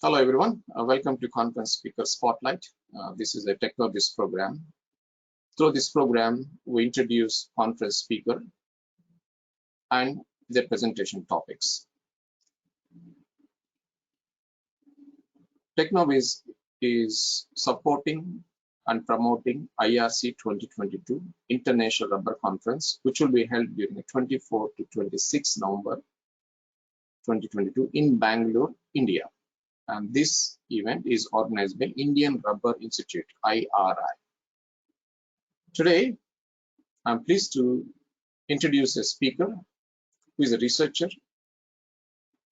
Hello everyone, welcome to Conference Speaker Spotlight. This is a Technobiz program. Through this program, we introduce conference speaker and their presentation topics. Technobiz is supporting and promoting IRC 2022 International Rubber Conference, which will be held during the 24 to 26 November 2022 in Bangalore, India. And this event is organized by Indian Rubber Institute, IRI. Today, I'm pleased to introduce a speaker who is a researcher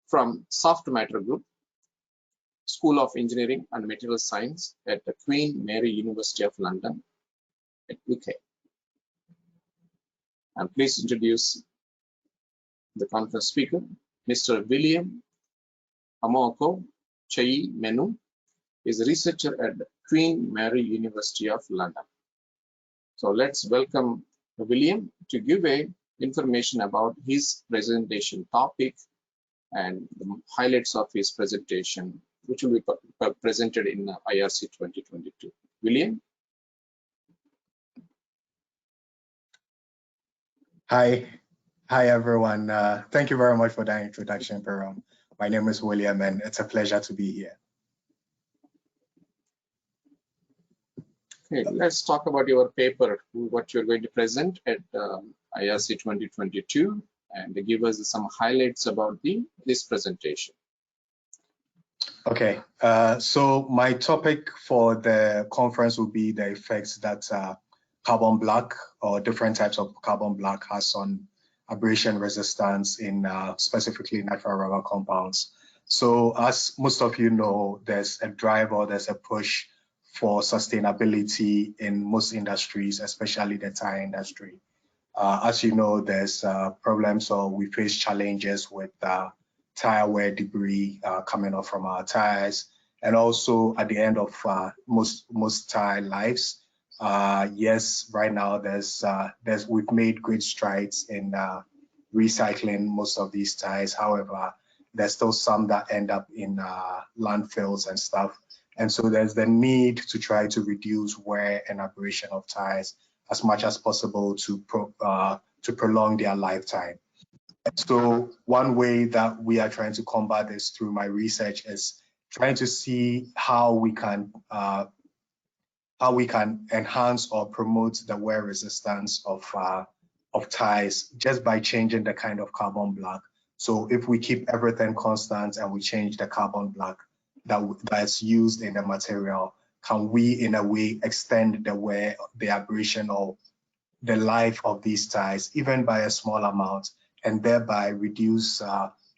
from Soft Matter Group, School of Engineering and Material Science at the Queen Mary University of London at UK. I'm pleased to introduce the conference speaker, Mr. William Amoako Kyei-Manu, is a researcher at the Queen Mary University of London. So let's welcome William to give information about his presentation topic and the highlights of his presentation, which will be presented in IRC 2022. William? Hi everyone. Thank you very much for that introduction, Perom. My name is William and it's a pleasure to be here. Okay, let's talk about your paper, what you're going to present at IRC 2022, and give us some highlights about this presentation. Okay, so my topic for the conference will be the effects that carbon black or different types of carbon black has on abrasion resistance in specifically natural rubber compounds. So as most of you know, there's a drive or there's a push for sustainability in most industries, especially the tire industry. As you know, there's problems or we face challenges with tire wear debris coming off from our tires, and also at the end of most tire lives. Yes, right now we've made great strides in recycling most of these tires. However, there's still some that end up in landfills and stuff. And so there's the need to try to reduce wear and abrasion of tires as much as possible to prolong their lifetime. And so one way that we are trying to combat this through my research is trying to see how we can enhance or promote the wear resistance of tires just by changing the kind of carbon black. So if we keep everything constant and we change the carbon black that's used in the material, can we in a way extend the wear, the abrasion or the life of these tires even by a small amount, and thereby reduce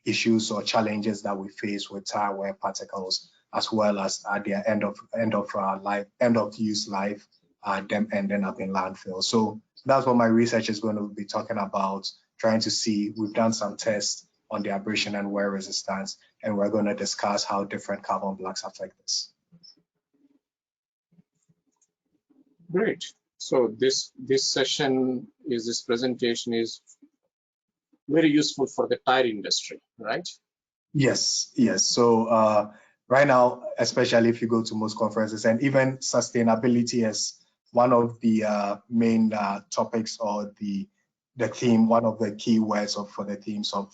issues or challenges that we face with tire wear particles, as well as at their end of use life, them ending up in landfill. So that's what my research is going to be talking about, trying to see. We've done some tests on the abrasion and wear resistance, and we're going to discuss how different carbon blacks affect this. Great. So this presentation is very useful for the tire industry, right? Yes. So right now, especially if you go to most conferences, and even sustainability is one of the main topics or the theme, one of the key words for the themes of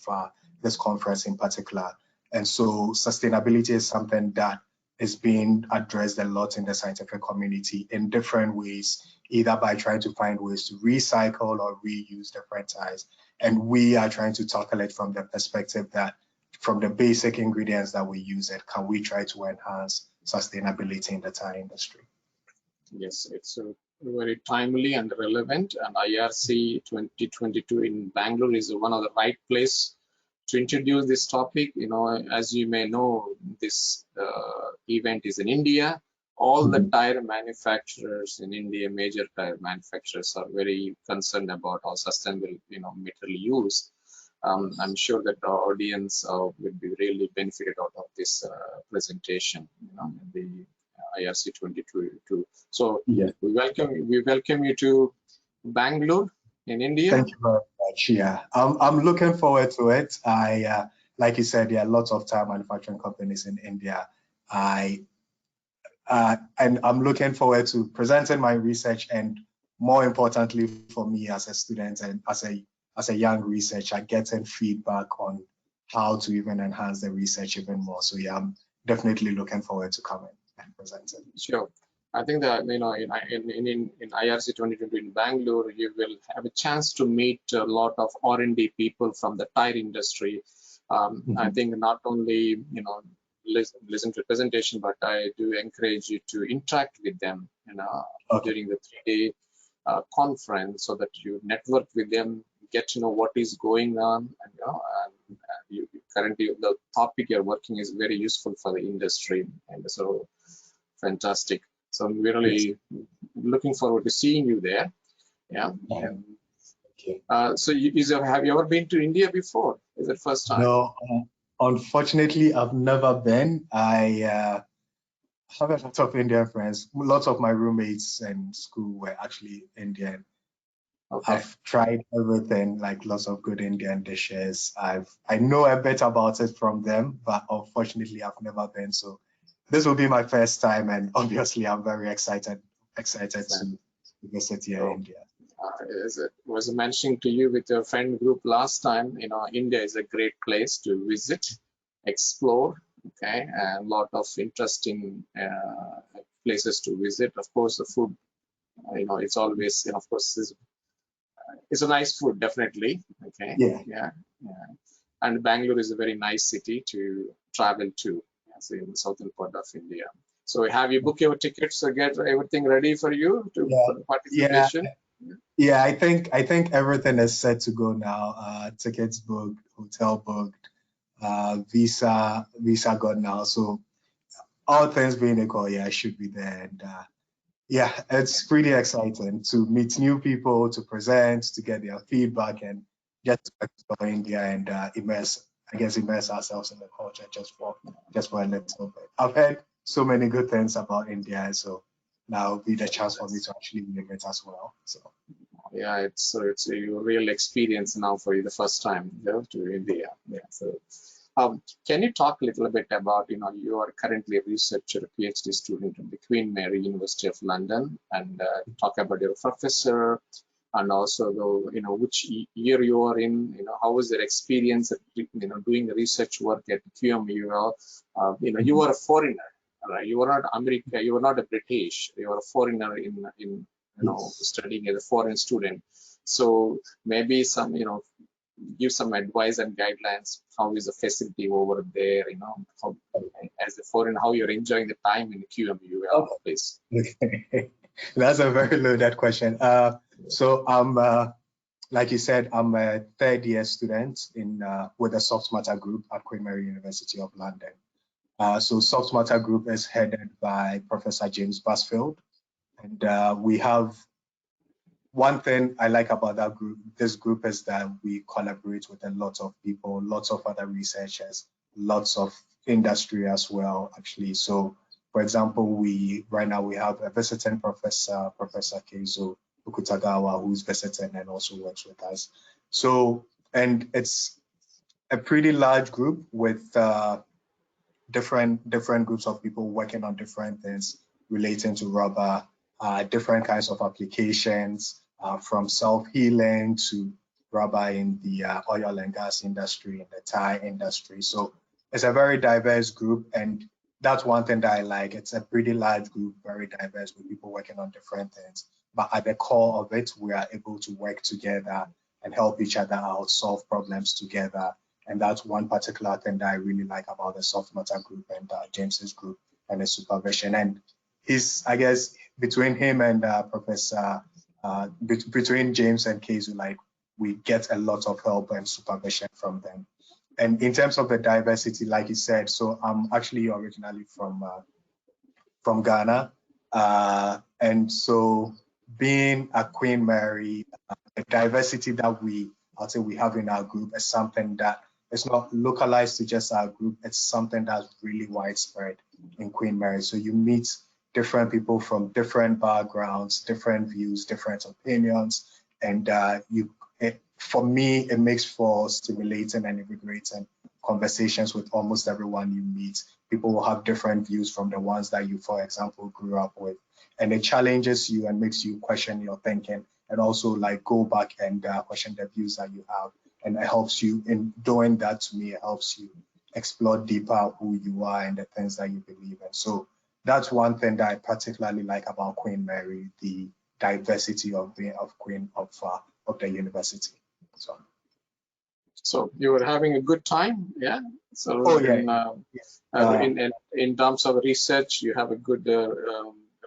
this conference in particular. And so sustainability is something that is being addressed a lot in the scientific community in different ways, either by trying to find ways to recycle or reuse different tires. And we are trying to tackle it from the perspective that from the basic ingredients that we use it, can we try to enhance sustainability in the tire industry? Yes, it's very timely and relevant, and IRC 2022 in Bangalore is one of the right place to introduce this topic. You know, as you may know, this event is in India. All the tire manufacturers in India, major tire manufacturers, are very concerned about our sustainable, material use. I'm sure that our audience will be really benefited out of this presentation. The IRC 2022. So yeah, we welcome you to Bangalore in India. Thank you very much. Yeah, I'm looking forward to it. Like you said, there are lots of tire manufacturing companies in India, And I'm looking forward to presenting my research, and more importantly for me as a student and as a young researcher, getting feedback on how to even enhance the research even more. So yeah, I'm definitely looking forward to coming and presenting. Sure. I think that, you know, in IRC 2020 in Bangalore, you will have a chance to meet a lot of R&D people from the tire industry. I think not only, you know, listen to presentation, but I do encourage you to interact with them, you know, during the 3-day conference, so that you network with them, get to know what is going on, and, you know, you currently the topic you're working is very useful for the industry, and so fantastic. So I'm really looking forward to seeing you there. Yeah. So have you ever been to India before? Is it first time? No, unfortunately, I've never been. I have a lot of Indian friends. Lots of my roommates in school were actually Indian. Okay. I've tried everything, like lots of good Indian dishes. I know a bit about it from them, but unfortunately, I've never been. So this will be my first time, and obviously, I'm very excited to visit here in India. As it was mentioning to you with your friend group last time, you know, India is a great place to visit, explore, okay, and a lot of interesting places to visit. Of course, the food, you know, it's always, you know, of course, it's a nice food, definitely, okay, yeah. And Bangalore is a very nice city to travel to, so in the southern part of India. So have you booked your tickets or get everything ready for you for the participation? Yeah, I think everything is set to go now. Tickets booked, hotel booked, visa got now. So all things being equal, yeah, I should be there. And yeah, it's pretty exciting to meet new people, to present, to get their feedback, and just to explore India and immerse ourselves in the culture just for a little bit. I've heard so many good things about India, so now will be the chance for me to actually live it as well. So yeah, it's a real experience now for you, the first time, you know, to India. Yeah. So can you talk a little bit about, you know, you are currently a researcher, a PhD student at the Queen Mary University of London, and talk about your professor, and also the, you know, which year you are in, you know, how was your experience at, you know, doing research work at QMU? You know, you were a foreigner, right? You were not American, you were not a British, you were a foreigner in you know, studying as a foreign student. So maybe some, you know, give some advice and guidelines. How is the facility over there? You know, how, as a foreigner, how you're enjoying the time in the QMU, please. Okay, that's a very loaded question. So I'm, like you said, I'm a third-year student in with the Soft Matter Group at Queen Mary University of London. So Soft Matter Group is headed by Professor James Basfield, and we have one thing I like about this group is that we collaborate with a lot of people, lots of other researchers, lots of industry as well, actually. So, for example, right now we have a visiting professor, Professor Keizo Okutagawa, who's visiting and also works with us. So, and it's a pretty large group with different groups of people working on different things relating to rubber, different kinds of applications, from self-healing to rubber in the oil and gas industry, in the tire industry. So it's a very diverse group, and that's one thing that I like. It's a pretty large group, very diverse, with people working on different things. But at the core of it, we are able to work together and help each other out, solve problems together. And that's one particular thing that I really like about the Soft Matter Group and James's group and the supervision. And I guess, between him and Professor, between James and Keizu, like, we get a lot of help and supervision from them. And in terms of the diversity, like you said, so I'm actually originally from Ghana. And so being at Queen Mary, the diversity that I'll say we have in our group is something that it's not localized to just our group. It's something that's really widespread in Queen Mary. So you meet different people from different backgrounds, different views, different opinions, and for me, it makes for stimulating and invigorating conversations with almost everyone you meet, People will have different views from the ones that you, for example, grew up with, and it challenges you and makes you question your thinking, and also like go back and question the views that you have, and it helps you in doing that. To me, it helps you explore deeper who you are and the things that you believe in. So that's one thing that I particularly like about Queen Mary, the diversity of Queen of the university. So you were having a good time, yeah. So oh yeah, in terms of research, you have a good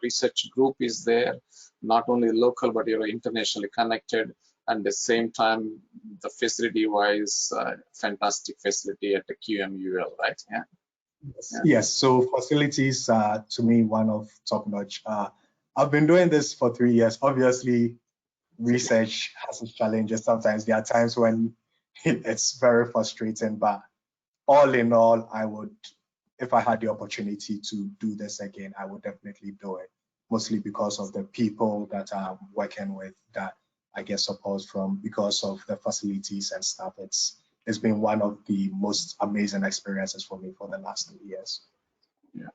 research group is there, not only local but you're internationally connected. And at the same time, the facility-wise, fantastic facility at the QMUL, right? Yeah. Yes. So facilities are to me one of top notch. I've been doing this for 3 years. Obviously, research has its challenges. Sometimes there are times when it's very frustrating, but all in all, I would, if I had the opportunity to do this again, I would definitely do it. Mostly because of the people that I'm working with, that I get support from, because of the facilities and stuff. It's been one of the most amazing experiences for me for the last 2 years. Yeah.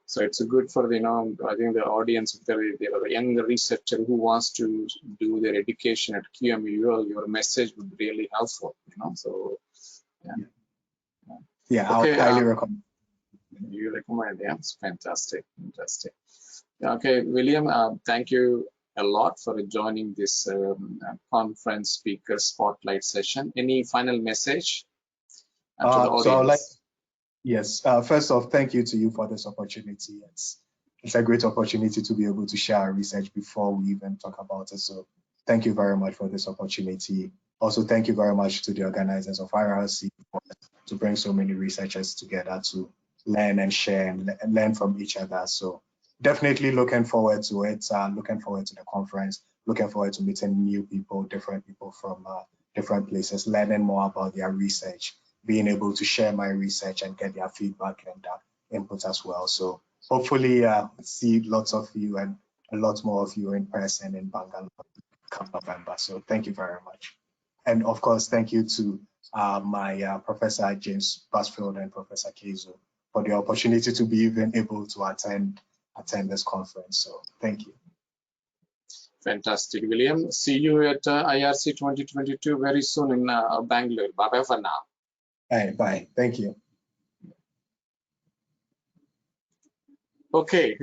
So it's good for the, I think the audience, if there are a young researcher who wants to do their education at QMUL, your message would be really helpful, So yeah, okay, I highly recommend. You recommend, yeah, it's fantastic. Okay, William, thank you a lot for joining this conference speaker spotlight session. Any final message to the audience? So I would like, yes, first off, thank you to you for this opportunity. It's a great opportunity to be able to share our research before we even talk about it. So thank you very much for this opportunity. Also, thank you very much to the organizers of IRC to bring so many researchers together to learn and share and learn from each other. So definitely looking forward to it, looking forward to the conference, looking forward to meeting new people, different people from different places, learning more about their research, being able to share my research and get their feedback and input as well. So hopefully see lots of you and a lot more of you in person in Bangalore come November. So thank you very much. And of course, thank you to my Professor James Basfield and Professor Keizo for the opportunity to be even able to attend this conference. So thank you. Fantastic, William. See you at IRC 2022 very soon in Bangalore. Bye-bye for now. Hey, bye. Thank you. Okay.